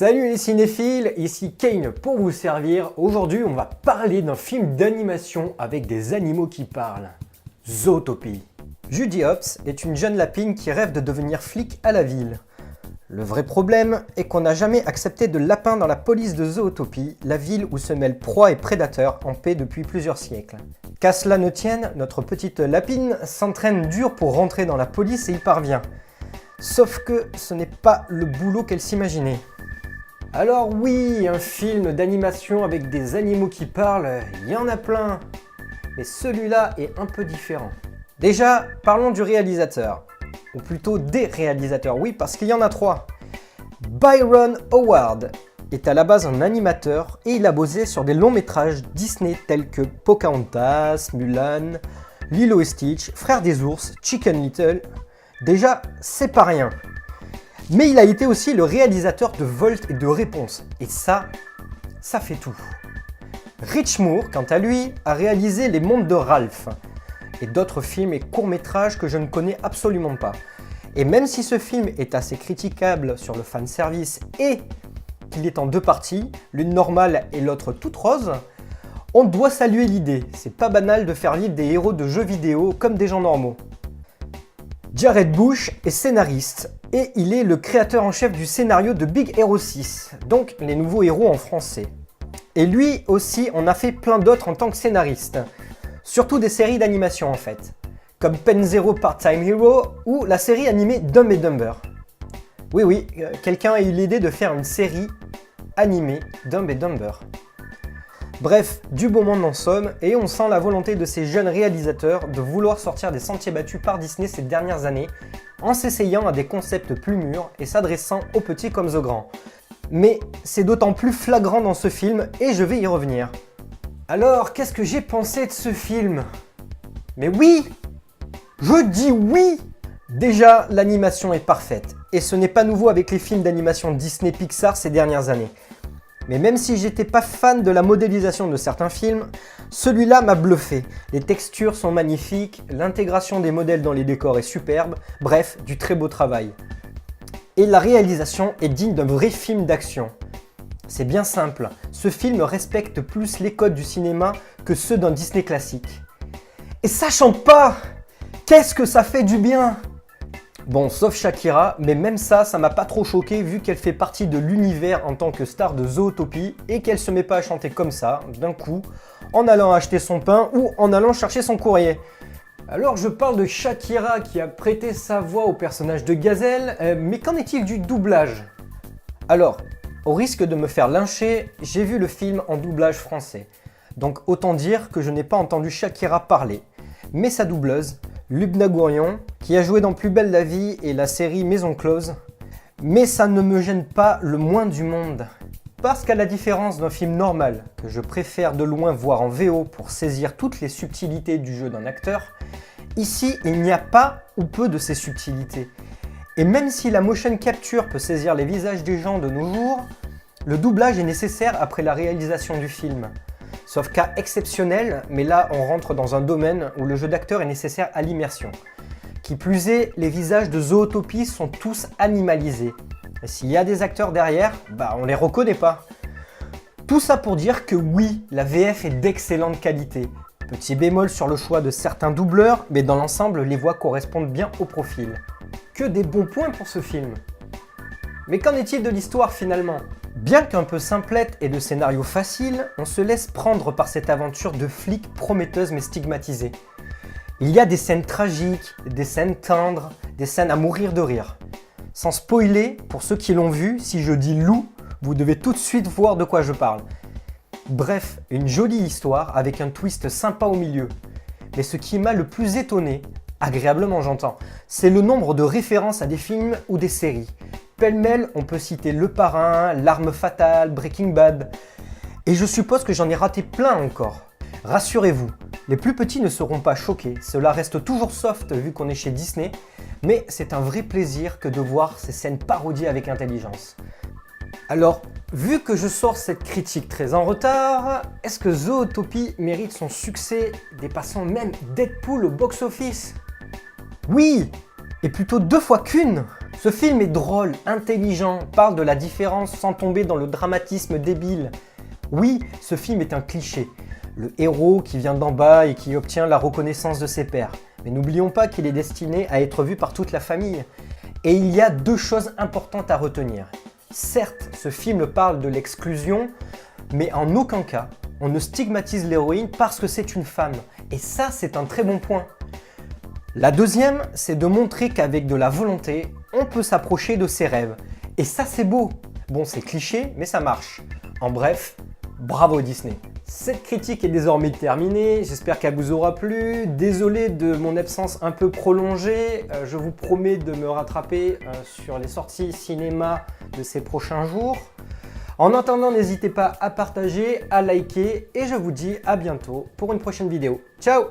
Salut les cinéphiles, ici Kane pour vous servir. Aujourd'hui, on va parler d'un film d'animation avec des animaux qui parlent. Zootopie. Judy Hopps est une jeune lapine qui rêve de devenir flic à la ville. Le vrai problème est qu'on n'a jamais accepté de lapin dans la police de Zootopie, la ville où se mêlent proies et prédateurs en paix depuis plusieurs siècles. Qu'à cela ne tienne, notre petite lapine s'entraîne dur pour rentrer dans la police et y parvient. Sauf que ce n'est pas le boulot qu'elle s'imaginait. Alors oui, un film d'animation avec des animaux qui parlent, il y en a plein. Mais celui-là est un peu différent. Déjà, parlons du réalisateur. Ou plutôt des réalisateurs, oui, parce qu'il y en a trois. Byron Howard est à la base un animateur et il a bossé sur des longs métrages Disney tels que Pocahontas, Mulan, Lilo et Stitch, Frères des ours, Chicken Little. Déjà, c'est pas rien. Mais il a été aussi le réalisateur de Volt et de Réponse. Et ça fait tout. Rich Moore, quant à lui, a réalisé Les Mondes de Ralph et d'autres films et courts-métrages que je ne connais absolument pas. Et même si ce film est assez critiquable sur le fanservice et qu'il est en deux parties, l'une normale et l'autre toute rose, on doit saluer l'idée. C'est pas banal de faire vivre des héros de jeux vidéo comme des gens normaux. Jared Bush est scénariste et il est le créateur en chef du scénario de Big Hero 6, donc les nouveaux héros en français. Et lui aussi en a fait plein d'autres en tant que scénariste, surtout des séries d'animation en fait, comme Pen Zero Part-Time Hero ou la série animée Dumb and Dumber. Oui, quelqu'un a eu l'idée de faire une série animée Dumb and Dumber. Bref, du beau monde en somme, et on sent la volonté de ces jeunes réalisateurs de vouloir sortir des sentiers battus par Disney ces dernières années, en s'essayant à des concepts plus mûrs et s'adressant aux petits comme aux grands. Mais c'est d'autant plus flagrant dans ce film, et je vais y revenir. Alors, qu'est-ce que j'ai pensé de ce film? Mais oui! Je dis oui! Déjà, l'animation est parfaite, et ce n'est pas nouveau avec les films d'animation Disney Pixar ces dernières années. Mais même si j'étais pas fan de la modélisation de certains films, celui-là m'a bluffé. Les textures sont magnifiques, l'intégration des modèles dans les décors est superbe, bref, du très beau travail. Et la réalisation est digne d'un vrai film d'action. C'est bien simple, ce film respecte plus les codes du cinéma que ceux d'un Disney classique. Et ça chante pas! Qu'est-ce que ça fait du bien! Bon, sauf Shakira, mais même ça m'a pas trop choqué vu qu'elle fait partie de l'univers en tant que star de Zootopie et qu'elle se met pas à chanter comme ça, d'un coup, en allant acheter son pain ou en allant chercher son courrier. Alors je parle de Shakira qui a prêté sa voix au personnage de Gazelle, mais qu'en est-il du doublage? Alors, au risque de me faire lyncher, j'ai vu le film en doublage français. Donc autant dire que je n'ai pas entendu Shakira parler. Mais sa doubleuse, Lubna Gourion, qui a joué dans Plus belle la vie et la série Maison close. Mais ça ne me gêne pas le moins du monde. Parce qu'à la différence d'un film normal, que je préfère de loin voir en VO pour saisir toutes les subtilités du jeu d'un acteur, ici il n'y a pas ou peu de ces subtilités. Et même si la motion capture peut saisir les visages des gens de nos jours, le doublage est nécessaire après la réalisation du film. Sauf cas exceptionnel, mais là on rentre dans un domaine où le jeu d'acteur est nécessaire à l'immersion. Qui plus est, les visages de Zootopie sont tous animalisés. Et s'il y a des acteurs derrière, on les reconnaît pas. Tout ça pour dire que oui, la VF est d'excellente qualité. Petit bémol sur le choix de certains doubleurs, mais dans l'ensemble, les voix correspondent bien au profil. Que des bons points pour ce film. Mais qu'en est-il de l'histoire finalement? Bien qu'un peu simplette et de scénario facile, on se laisse prendre par cette aventure de flic prometteuse mais stigmatisée. Il y a des scènes tragiques, des scènes tendres, des scènes à mourir de rire. Sans spoiler, pour ceux qui l'ont vu, si je dis loup, vous devez tout de suite voir de quoi je parle. Bref, une jolie histoire avec un twist sympa au milieu. Mais ce qui m'a le plus étonné, agréablement j'entends, c'est le nombre de références à des films ou des séries. Pêle-mêle, on peut citer Le Parrain, L'Arme Fatale, Breaking Bad. Et je suppose que j'en ai raté plein encore. Rassurez-vous, les plus petits ne seront pas choqués, cela reste toujours soft vu qu'on est chez Disney, mais c'est un vrai plaisir que de voir ces scènes parodiées avec intelligence. Alors, vu que je sors cette critique très en retard, est-ce que Zootopie mérite son succès dépassant même Deadpool au box-office? Oui, et plutôt 2 fois qu'une. Ce film est drôle, intelligent, parle de la différence sans tomber dans le dramatisme débile. Oui, ce film est un cliché. Le héros qui vient d'en bas et qui obtient la reconnaissance de ses pairs. Mais n'oublions pas qu'il est destiné à être vu par toute la famille. Et il y a deux choses importantes à retenir. Certes, ce film parle de l'exclusion, mais en aucun cas, on ne stigmatise l'héroïne parce que c'est une femme. Et ça, c'est un très bon point. La deuxième, c'est de montrer qu'avec de la volonté, on peut s'approcher de ses rêves. Et ça, c'est beau. Bon, c'est cliché, mais ça marche. En bref, bravo Disney. Cette critique est désormais terminée, j'espère qu'elle vous aura plu. Désolé de mon absence un peu prolongée, je vous promets de me rattraper sur les sorties cinéma de ces prochains jours. En attendant, n'hésitez pas à partager, à liker et je vous dis à bientôt pour une prochaine vidéo. Ciao!